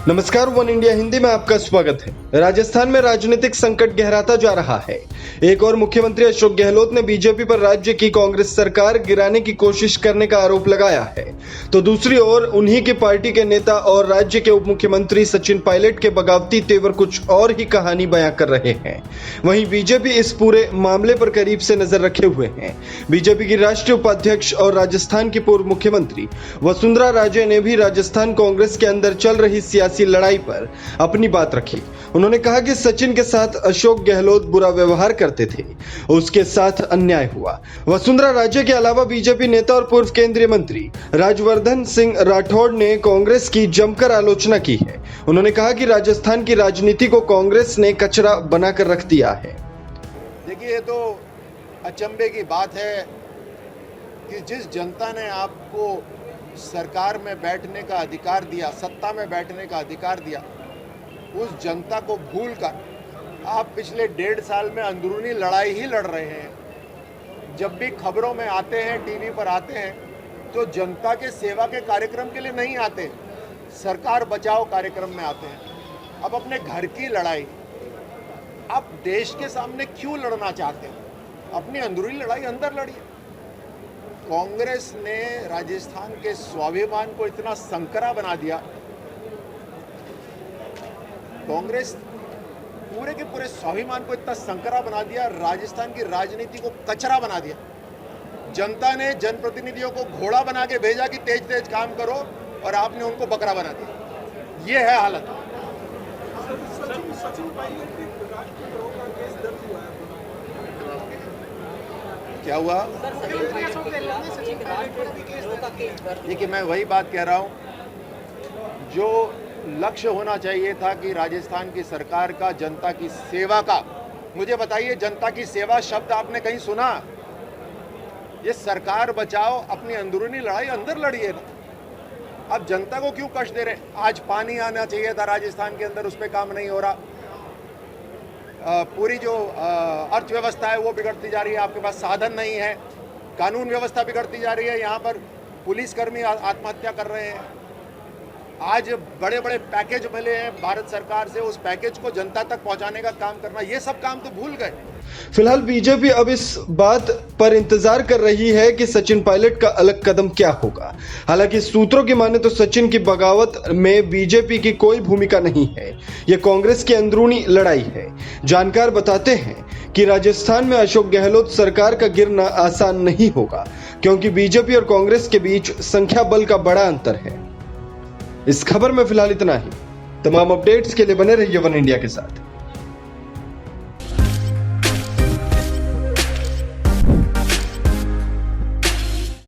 नमस्कार, one India Hindi में आपका स्वागत है। राजस्थान में राजनीतिक संकट गहराता जा रहा है। एक और मुख्यमंत्री अशोक गहलोत ने बीजेपी पर राज्य की कांग्रेस सरकार गिराने की कोशिश करने का आरोप लगाया है, तो दूसरी ओर उन्हीं की पार्टी के नेता और राज्य के उप मुख्यमंत्री सचिन पायलट के बगावती तेवर कुछ और ही कहानी बयां कर रहे हैं। वहीं बीजेपी इस पूरे मामले पर करीब से नजर रखे हुए हैं। बीजेपी की राष्ट्रीय उपाध्यक्ष और राजस्थान की पूर्व मुख्यमंत्री वसुंधरा राजे ने भी राजस्थान कांग्रेस के अंदर चल रही सियासी लड़ाई पर अपनी बात रखी। उन्होंने कहा कि सचिन के साथ अशोक गहलोत बुरा व्यवहार करते थे, उसके साथ अन्याय हुआ। वसुंधरा राजे के अलावा बीजेपी नेता और पूर्व केंद्रीय मंत्री राजवर्धन सिंह राठौड़ ने कांग्रेस की जमकर आलोचना की है। उन्होंने कहा कि राजस्थान की राजनीति को कांग्रेस ने कचरा बनाकर रख दिया है। देखिए, ये तो अचंभे की बात है कि जिस जनता ने आपको सरकार में बैठने का अधिकार दिया, सत्ता में बैठने का अधिकार दिया, उस जनता को भूलकर आप पिछले 1.5 साल में अंदरूनी लड़ाई ही लड़ रहे हैं। जब भी खबरों में आते हैं, टीवी पर आते हैं, तो जनता के सेवा के कार्यक्रम के लिए नहीं आते, सरकार बचाओ कार्यक्रम में आते हैं। अब अपने घर की लड़ाई आप देश के सामने क्यों लड़ना चाहते हैं? अपनी अंदरूनी लड़ाई अंदर लड़िए। कांग्रेस ने राजस्थान के स्वाभिमान को इतना संकरा बना दिया, कांग्रेस पूरे के पूरे स्वाभिमान को इतना संकरा बना दिया, राजस्थान की राजनीति को कचरा बना दिया। जनता ने जनप्रतिनिधियों को घोड़ा बना के भेजा कि तेज तेज काम करो, और आपने उनको बकरा बना दिया। ये है हालत। क्या हुआ? देखिए, मैं वही बात कह रहा हूँ, जो लक्ष्य होना चाहिए था कि राजस्थान की सरकार का जनता की सेवा का, मुझे बताइए, जनता की सेवा शब्द आपने कहीं सुना? ये सरकार बचाओ, अपनी अंदरूनी लड़ाई अंदर लड़िए ना। अब जनता को क्यों कष्ट दे रहे? आज पानी आना चाहिए था राजस्थान के अंदर, उस पर काम नहीं हो रहा। पूरी जो अर्थव्यवस्था है वो बिगड़ती जा रही है। आपके पास साधन नहीं है, कानून व्यवस्था बिगड़ती जा रही है। यहाँ पर पुलिसकर्मी आत्महत्या कर रहे हैं। आज बड़े बड़े पैकेज मिले हैं भारत सरकार से, उस पैकेज को जनता तक पहुंचाने का काम करना, ये सब काम तो भूल गए। फिलहाल बीजेपी अब इस बात पर इंतजार कर रही है कि सचिन पायलट का अलग कदम क्या होगा। हालांकि सूत्रों की माने तो सचिन की बगावत में बीजेपी की कोई भूमिका नहीं है, यह कांग्रेस की अंदरूनी लड़ाई है। जानकार बताते हैं कि राजस्थान में अशोक गहलोत सरकार का गिरना आसान नहीं होगा, क्योंकि बीजेपी और कांग्रेस के बीच संख्या बल का बड़ा अंतर है। इस खबर में फिलहाल इतना ही। तमाम अपडेट्स के लिए बने रहिए वन इंडिया के साथ।